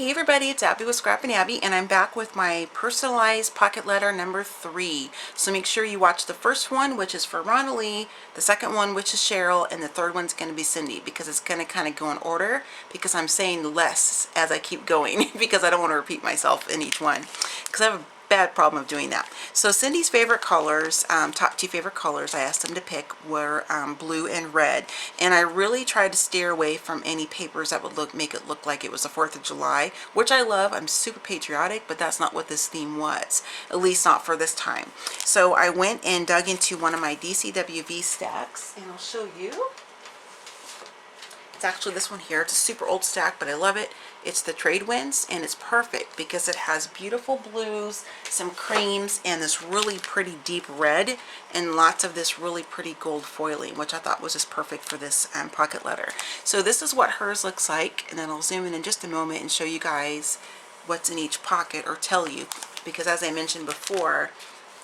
Hey everybody, it's Abby with Scrap and Abby, and I'm back with my personalized pocket letter number 3. So make sure you watch the first one, which is for Ronnalee, the second one, which is Cheryl, and the third one's going to be Cindy, because it's going to kind of go in order, because I'm saying less as I keep going, because I don't want to repeat myself in each one, because I have a bad problem of doing that. So Cindy's favorite colors, top 2 favorite colors I asked them to pick were blue and red, and I really tried to steer away from any papers that would make it look like it was the 4th of July, which I love. I'm super patriotic, but that's not what this theme was, at least not for this time. So I went and dug into one of my DCWV stacks, and I'll show you. It's actually this one here. It's a super old stack, but I love it. It's the Trade Winds, and it's perfect because it has beautiful blues, some creams, and this really pretty deep red, and lots of this really pretty gold foiling, which I thought was just perfect for this pocket letter. So this is what hers looks like, and then I'll zoom in just a moment and show you guys what's in each pocket, or tell you, because as I mentioned before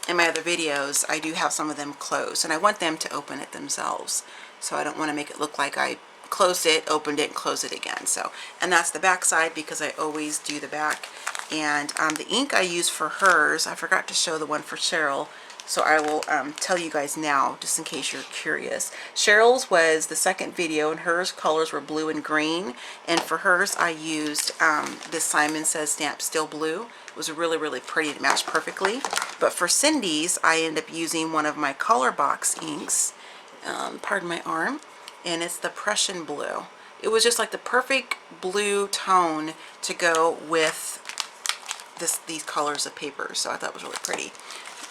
in my other videos, I do have some of them closed, and I want them to open it themselves. So I don't want to make it look like I closed it, opened it, and closed it again. So, and that's the back side, because I always do the back. And the ink I use for hers, I forgot to show the one for Cheryl, so I will tell you guys now, just in case you're curious. Cheryl's was the second video, and hers colors were blue and green. And for hers, I used this Simon Says stamp Still Blue. It was really pretty. It matched perfectly. But for Cindy's, I ended up using one of my color box inks. Pardon my arm. And it's the Prussian blue. It was just like the perfect blue tone to go with these colors of paper, so I thought it was really pretty.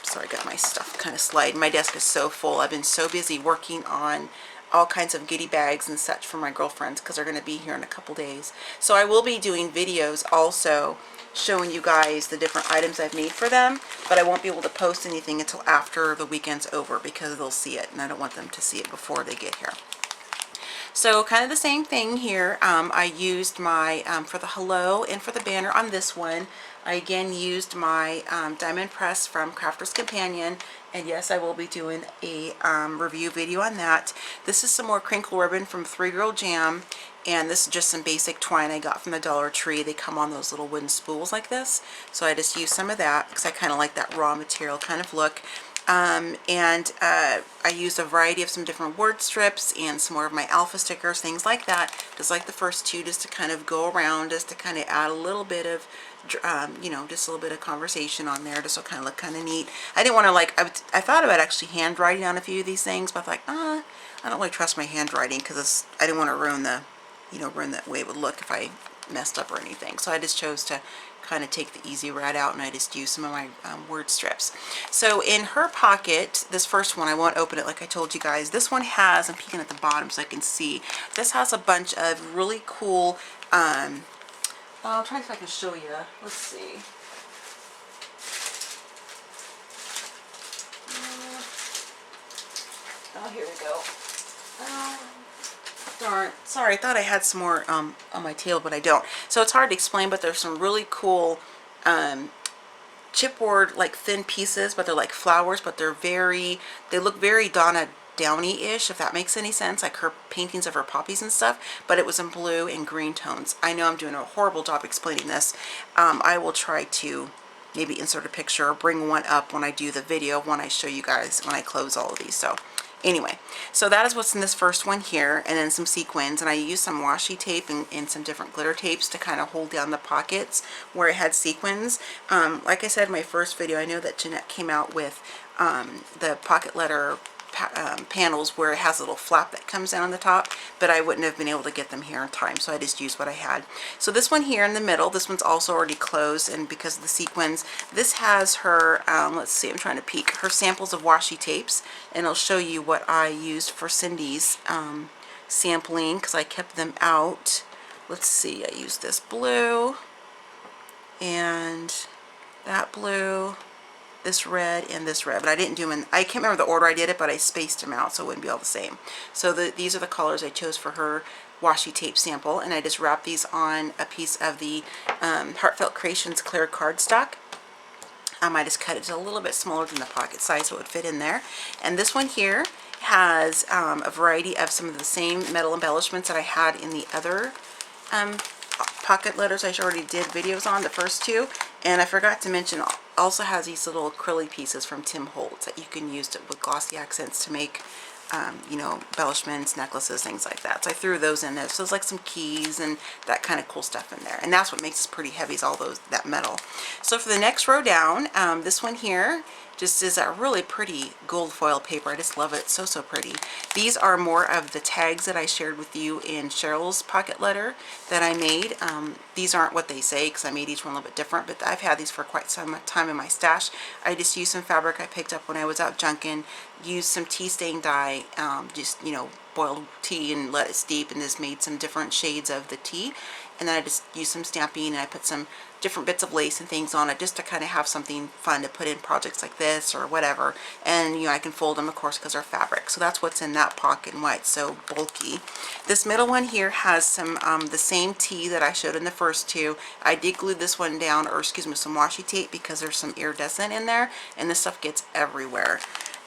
Sorry, I got my stuff kind of sliding. My desk is so full. I've been so busy working on all kinds of goodie bags and such for my girlfriends, because they're going to be here in a couple days. So I will be doing videos also showing you guys the different items I've made for them, but I won't be able to post anything until after the weekend's over, because they'll see it, and I don't want them to see it before they get here. So kind of the same thing here. I used my, for the hello and for the banner on this one, I again used my diamond press from Crafter's Companion, and yes, I will be doing a review video on that. This is some more crinkle ribbon from 3 Girl Jam, and this is just some basic twine I got from the Dollar Tree. They come on those little wooden spools like this, so I just used some of that because I kind of like that raw material kind of look. I used a variety of some different word strips and some more of my alpha stickers, things like that, just like the first two, just to kind of go around, just to kind of add a little bit of, you know, just a little bit of conversation on there, just so it kind of look kind of neat. I didn't want to, like, I thought about actually handwriting on a few of these things, but I thought, I don't really trust my handwriting, because I didn't want to ruin the, you know, ruin the way it would look if I messed up or anything. So I just chose to kind of take the easy route out, and I just used some of my word strips. So in her pocket, this first one, I won't open it like I told you guys. This one has, I'm peeking at the bottom so I can see, this has a bunch of really cool, I'll try if I can show you. Let's see. Oh, here we go. Darn, sorry, I thought I had some more on my table, but I don't. So it's hard to explain, but there's some really cool chipboard, like thin pieces, but they're like flowers, but they look very Donna Downey-ish, if that makes any sense, like her paintings of her poppies and stuff, but it was in blue and green tones. I know I'm doing a horrible job explaining this. I will try to maybe insert a picture or bring one up when I do the video, when I show you guys, when I close all of these. So anyway, so that is what's in this first one here, and then some sequins, and I used some washi tape and some different glitter tapes to kind of hold down the pockets where it had sequins. Like I said in my first video, I know that Jeanette came out with the pocket letter panels where it has a little flap that comes down on the top, but I wouldn't have been able to get them here in time, so I just used what I had. So this one here in the middle, this one's also already closed, and because of the sequins, this has her, let's see, I'm trying to peek, her samples of washi tapes, and I'll show you what I used for Cindy's sampling, because I kept them out. Let's see, I used this blue, and that blue, this red, and this red, but I didn't do them in, I can't remember the order I did it, but I spaced them out so it wouldn't be all the same. So these are the colors I chose for her washi tape sample, and I just wrapped these on a piece of the Heartfelt Creations clear cardstock. I just cut it a little bit smaller than the pocket size so it would fit in there. And this one here has a variety of some of the same metal embellishments that I had in the other pocket letters I already did videos on, the first two. And I forgot to mention, also has these little acrylic pieces from Tim Holtz that you can use with glossy accents to make, you know, embellishments, necklaces, things like that. So I threw those in there. So it's like some keys and that kind of cool stuff in there. And that's what makes this pretty heavy, is all that metal. So for the next row down, this one here just is a really pretty gold foil paper. I just love it. So, so pretty. These are more of the tags that I shared with you in Cheryl's pocket letter that I made. These aren't what they say because I made each one a little bit different, but I've had these for quite some time in my stash. I just used some fabric I picked up when I was out junking, used some tea stain dye, just, you know, boiled tea and let it steep, and just made some different shades of the tea. And then I just used some stamping, and I put some different bits of lace and things on it just to kind of have something fun to put in projects like this or whatever. And, you know, I can fold them, of course, because they're fabric. So that's what's in that pocket and why it's so bulky. This middle one here has some the same tea that I showed in the first two. I did glue this one down, or excuse me, some washi tape, because there's some iridescent in there, and this stuff gets everywhere.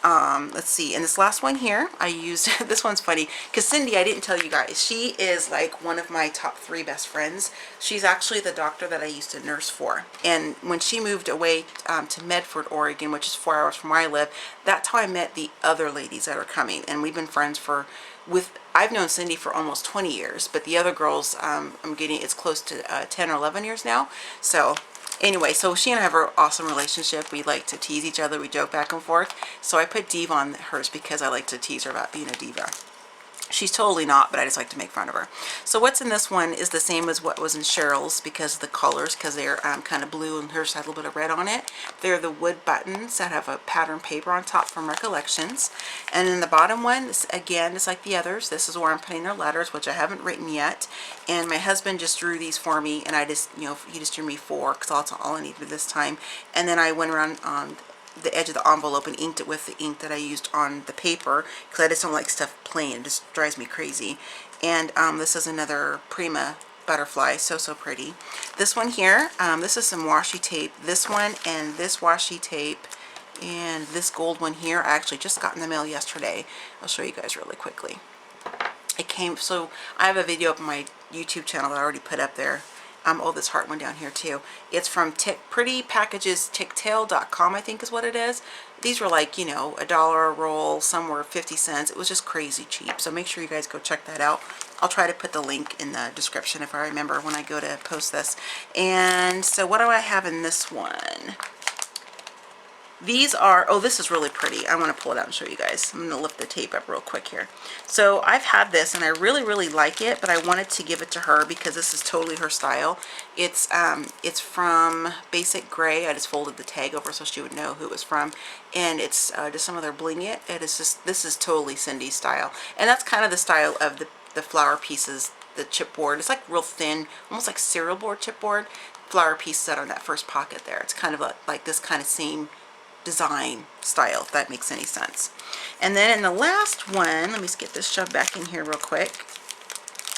Let's see, and this last one here I used this one's funny because Cindy, I didn't tell you guys, she is like one of my top 3 best friends. She's actually the doctor that I used to nurse for, and when she moved away to Medford, Oregon, which is 4 hours from where I live, that's how I met the other ladies that are coming, and we've been friends for I've known Cindy for almost 20 years, but the other girls, it's close to 10 or 11 years now. So anyway, so she and I have an awesome relationship. We like to tease each other. We joke back and forth. So I put diva on hers because I like to tease her about being a diva. She's totally not, but I just like to make fun of her. So what's in this one is the same as what was in Cheryl's because of the colors, because they're kind of blue and hers has a little bit of red on it. They're the wood buttons that have a pattern paper on top from Recollections. And in the bottom one, this, again, just like the others, this is where I'm putting their letters, which I haven't written yet. And my husband just drew these for me, and I just, you know, he just drew me 4 because that's all I needed this time. And then I went around on the edge of the envelope and inked it with the ink that I used on the paper because I just don't like stuff plain. It just drives me crazy. And this is another Prima butterfly, so pretty. This one here, this is some washi tape. This one and this washi tape and this gold one here I actually just got in the mail yesterday. I'll show you guys really quickly. It came, so I have a video up on my YouTube channel that I already put up there. Oh, this heart one down here too. It's from Pretty Packages, ticktail.com, I think is what it is. These were like, you know, $1 a roll, some were 50 cents. It was just crazy cheap. So make sure you guys go check that out. I'll try to put the link in the description if I remember when I go to post this. And so what do I have in this one? These are, oh, this is really pretty. I want to pull it out and show you guys. I'm going to lift the tape up real quick here. So I've had this and I really like it, but I wanted to give it to her because this is totally her style. It's from Basic Gray. I just folded the tag over so she would know who it was from. And it's just some of their bling it. It is just, this is totally Cindy's style. And that's kind of the style of the flower pieces, the chipboard. It's like real thin, almost like cereal board chipboard. Flower pieces that are in that first pocket there. It's kind of like this kind of same design style, if that makes any sense. And then in the last one, let me just get this shoved back in here real quick.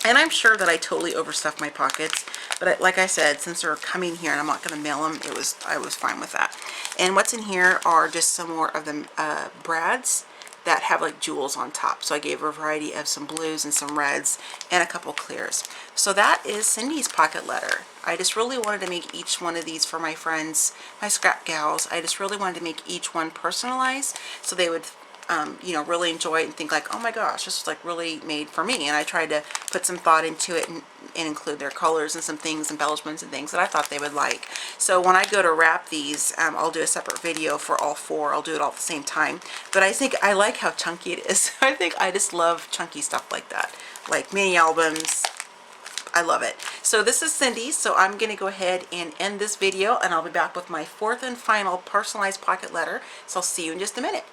And I'm sure that I totally overstuffed my pockets, but like I said, since they're coming here and I'm not going to mail them, I was fine with that. And what's in here are just some more of the brads that have like jewels on top. So I gave her a variety of some blues and some reds and a couple clears. So that is Cindy's pocket letter. I just really wanted to make each one of these for my friends, my scrap gals. I just really wanted to make each one personalized so they would you know, really enjoy it and think like, oh my gosh, this was like really made for me. And I tried to put some thought into it and include their colors and some things, embellishments and things that I thought they would like. So when I go to wrap these, I'll do a separate video for all 4. I'll do it all at the same time. But I think I like how chunky it is. I just love chunky stuff like that, like mini albums. I love it. So this is Cindy, so I'm going to go ahead and end this video, and I'll be back with my 4th and final personalized pocket letter. So I'll see you in just a minute.